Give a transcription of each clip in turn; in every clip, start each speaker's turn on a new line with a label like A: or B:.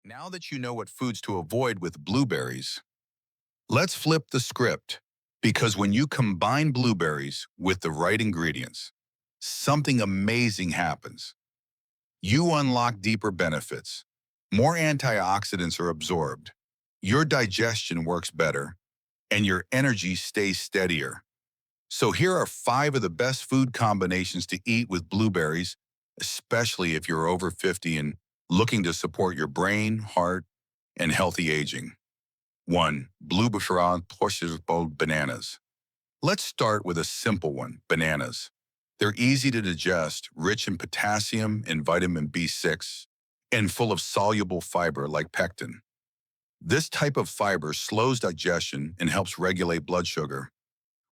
A: Now that you know what foods to avoid with blueberries, let's flip the script. Because when you combine blueberries with the right ingredients, something amazing happens. You unlock deeper benefits. More antioxidants are absorbed. Your digestion works better, and your energy stays steadier. So here are 5 of the best food combinations to eat with blueberries, especially if you're over 50 and looking to support your brain, heart, and healthy aging. 1. Blueberries plus bananas. Let's start with a simple one, bananas. They're easy to digest, rich in potassium and vitamin B6, and full of soluble fiber like pectin. This type of fiber slows digestion and helps regulate blood sugar.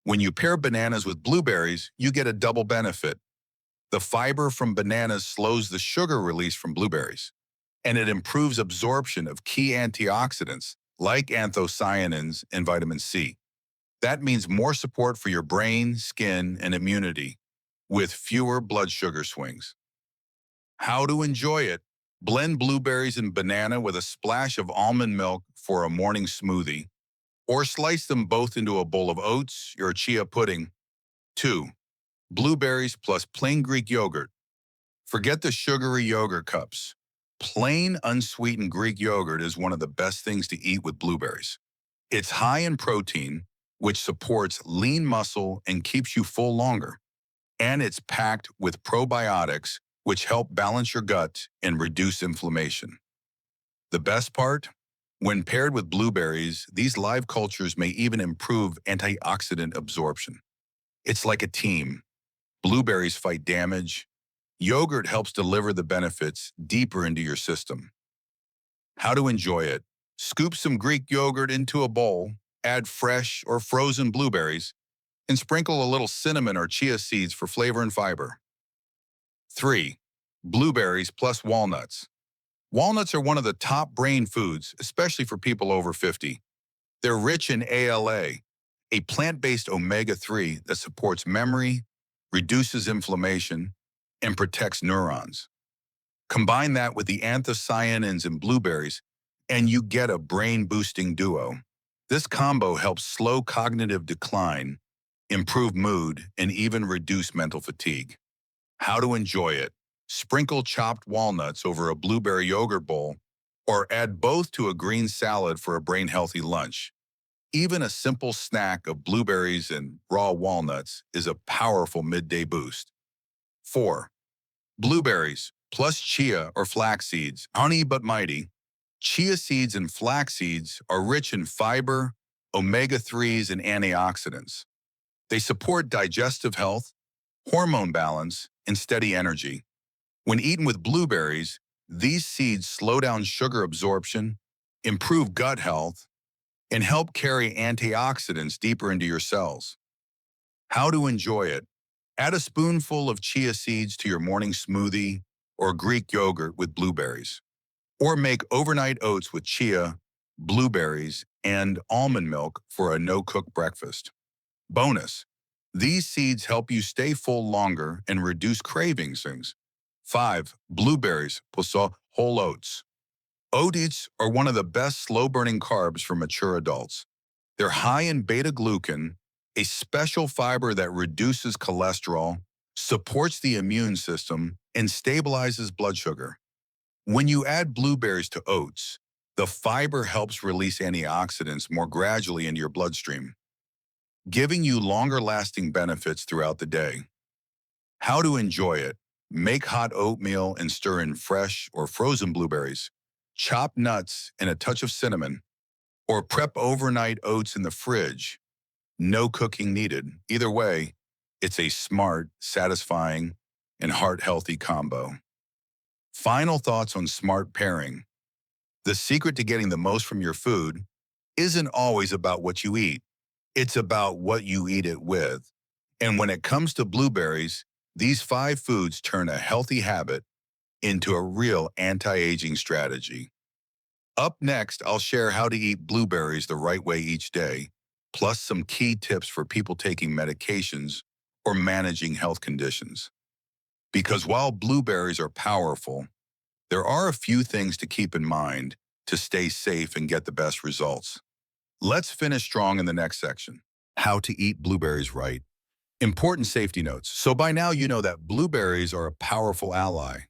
A: When you pair bananas with blueberries, you get a double benefit. The fiber from bananas slows the sugar release from blueberries, and it improves absorption of key antioxidants like anthocyanins and vitamin C. That means more support for your brain, skin, and immunity, with fewer blood sugar swings. How to enjoy it? Blend blueberries and banana with a splash of almond milk for a morning smoothie, or slice them both into a bowl of oats or chia pudding. 2. Blueberries plus plain Greek yogurt. Forget the sugary yogurt cups. Plain, unsweetened Greek yogurt is one of the best things to eat with blueberries. It's high in protein, which supports lean muscle and keeps you full longer. And it's packed with probiotics, which help balance your gut and reduce inflammation. The best part? When paired with blueberries, these live cultures may even improve antioxidant absorption. It's like a team. Blueberries fight damage. Yogurt helps deliver the benefits deeper into your system. How to enjoy it? Scoop some Greek yogurt into a bowl, add fresh or frozen blueberries, and sprinkle a little cinnamon or chia seeds for flavor and fiber. 3. Blueberries plus walnuts. Walnuts are one of the top brain foods, especially for people over 50. They're rich in ALA, a plant-based omega-3 that supports memory, reduces inflammation, and protects neurons. Combine that with the anthocyanins in blueberries, and you get a brain-boosting duo. This combo helps slow cognitive decline, improve mood, and even reduce mental fatigue. How to enjoy it? Sprinkle chopped walnuts over a blueberry yogurt bowl, or add both to a green salad for a brain-healthy lunch. Even a simple snack of blueberries and raw walnuts is a powerful midday boost. 4. Blueberries plus chia or flax seeds. Honey but mighty. Chia seeds and flax seeds are rich in fiber, omega-3s, and antioxidants. They support digestive health, hormone balance, and steady energy. When eaten with blueberries, these seeds slow down sugar absorption, improve gut health, and help carry antioxidants deeper into your cells. How to enjoy it? Add a spoonful of chia seeds to your morning smoothie or Greek yogurt with blueberries. Or make overnight oats with chia, blueberries, and almond milk for a no-cook breakfast. Bonus: these seeds help you stay full longer and reduce cravings. 5. Blueberries plus whole oats. Oats are one of the best slow-burning carbs for mature adults. They're high in beta-glucan, a special fiber that reduces cholesterol, supports the immune system, and stabilizes blood sugar. When you add blueberries to oats, the fiber helps release antioxidants more gradually into your bloodstream, giving you longer-lasting benefits throughout the day. How to enjoy it? Make hot oatmeal and stir in fresh or frozen blueberries. Chop nuts and a touch of cinnamon, or prep overnight oats in the fridge. No cooking needed. Either way, it's a smart, satisfying, and heart-healthy combo. Final thoughts on smart pairing. The secret to getting the most from your food isn't always about what you eat. It's about what you eat it with. And when it comes to blueberries, these 5 foods turn a healthy habit into a real anti-aging strategy. Up next, I'll share how to eat blueberries the right way each day, plus some key tips for people taking medications or managing health conditions. Because while blueberries are powerful, there are a few things to keep in mind to stay safe and get the best results. Let's finish strong in the next section. How to eat blueberries right. Important safety notes. So by now you know that blueberries are a powerful ally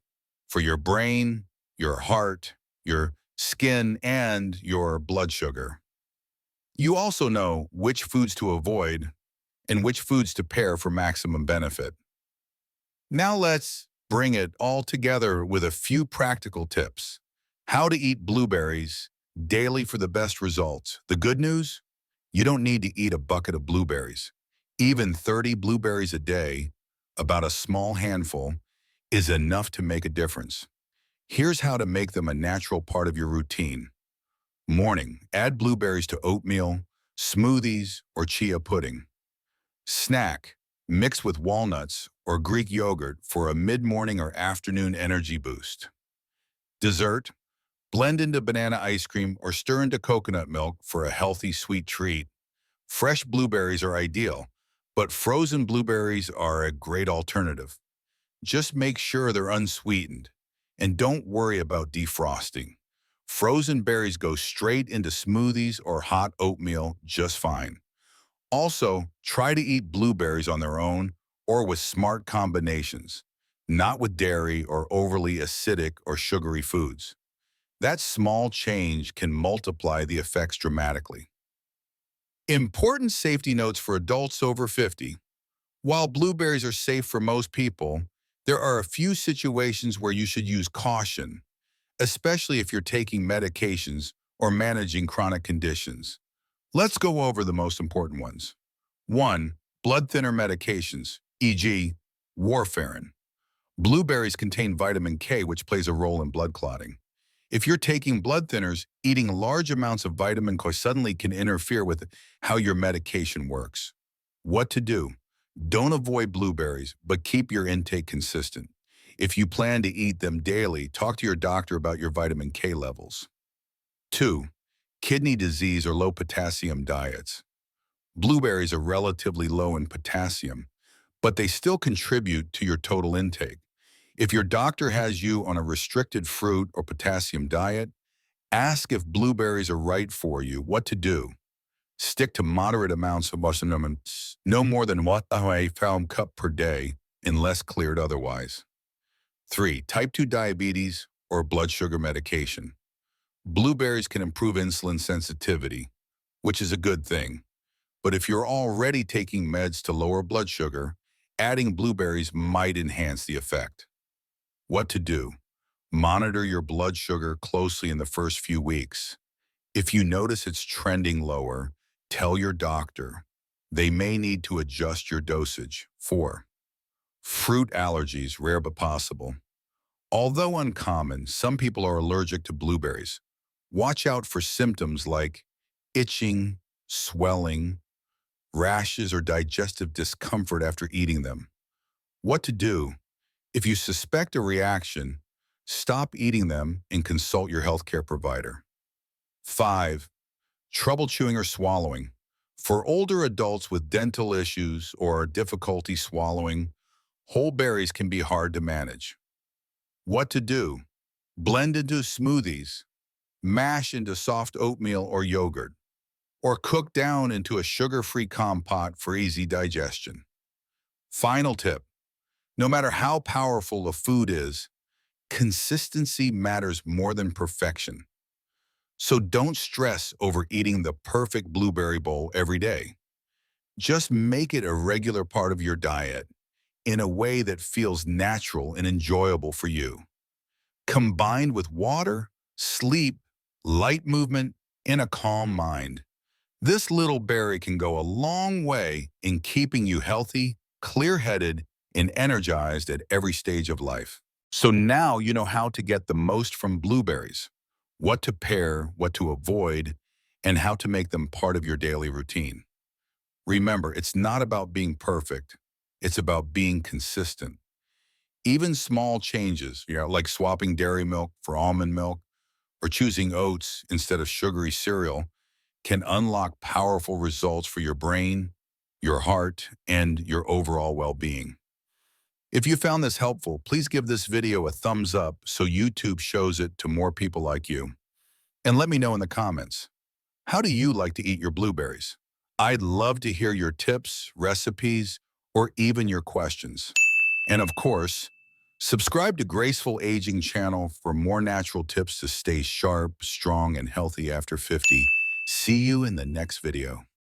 A: for your brain, your heart, your skin, and your blood sugar. You also know which foods to avoid and which foods to pair for maximum benefit. Now let's bring it all together with a few practical tips. How to eat blueberries daily for the best results. The good news? You don't need to eat a bucket of blueberries. Even 30 blueberries a day, about a small handful, is enough to make a difference. Here's how to make them a natural part of your routine. Morning, add blueberries to oatmeal, smoothies, or chia pudding. Snack, mix with walnuts or Greek yogurt for a mid-morning or afternoon energy boost. Dessert, blend into banana ice cream or stir into coconut milk for a healthy sweet treat. Fresh blueberries are ideal, but frozen blueberries are a great alternative. Just make sure they're unsweetened, and don't worry about defrosting. Frozen berries go straight into smoothies or hot oatmeal just fine. Also, try to eat blueberries on their own or with smart combinations, not with dairy or overly acidic or sugary foods. That small change can multiply the effects dramatically. Important safety notes for adults over 50. While blueberries are safe for most people, there are a few situations where you should use caution, especially if you're taking medications or managing chronic conditions. Let's go over the most important ones. 1. Blood thinner medications, e.g., warfarin. Blueberries contain vitamin K, which plays a role in blood clotting. If you're taking blood thinners, eating large amounts of vitamin K suddenly can interfere with how your medication works. What to do? Don't avoid blueberries, but keep your intake consistent. If you plan to eat them daily, talk to your doctor about your vitamin K levels. 2. Kidney disease or low potassium diets. Blueberries are relatively low in potassium, but they still contribute to your total intake. If your doctor has you on a restricted fruit or potassium diet, ask if blueberries are right for you. What to do? Stick to moderate amounts of vitamins, no more than 1 cup per day, unless cleared otherwise. 3. Type 2 diabetes or blood sugar medication. Blueberries can improve insulin sensitivity, which is a good thing. But if you're already taking meds to lower blood sugar, adding blueberries might enhance the effect. What to do? Monitor your blood sugar closely in the first few weeks. If you notice it's trending lower, tell your doctor. They may need to adjust your dosage. 4. Fruit allergies, rare but possible. Although uncommon, some people are allergic to blueberries. Watch out for symptoms like itching, swelling, rashes, or digestive discomfort after eating them. What to do? If you suspect a reaction, stop eating them and consult your healthcare provider. 5. Trouble chewing or swallowing. For older adults with dental issues or difficulty swallowing, whole berries can be hard to manage. What to do? Blend into smoothies, mash into soft oatmeal or yogurt, or cook down into a sugar-free compote for easy digestion. Final tip. No matter how powerful a food is, consistency matters more than perfection. So don't stress over eating the perfect blueberry bowl every day. Just make it a regular part of your diet in a way that feels natural and enjoyable for you. Combined with water, sleep, light movement, and a calm mind, this little berry can go a long way in keeping you healthy, clear-headed, and energized at every stage of life. So now you know how to get the most from blueberries, what to pair, what to avoid, and how to make them part of your daily routine. Remember, it's not about being perfect. It's about being consistent. Even small changes, like swapping dairy milk for almond milk or choosing oats instead of sugary cereal, can unlock powerful results for your brain, your heart, and your overall well-being. If you found this helpful, please give this video a thumbs up so YouTube shows it to more people like you. And let me know in the comments, how do you like to eat your blueberries? I'd love to hear your tips, recipes, or even your questions. And of course, subscribe to Graceful Aging channel for more natural tips to stay sharp, strong, and healthy after 50. See you in the next video.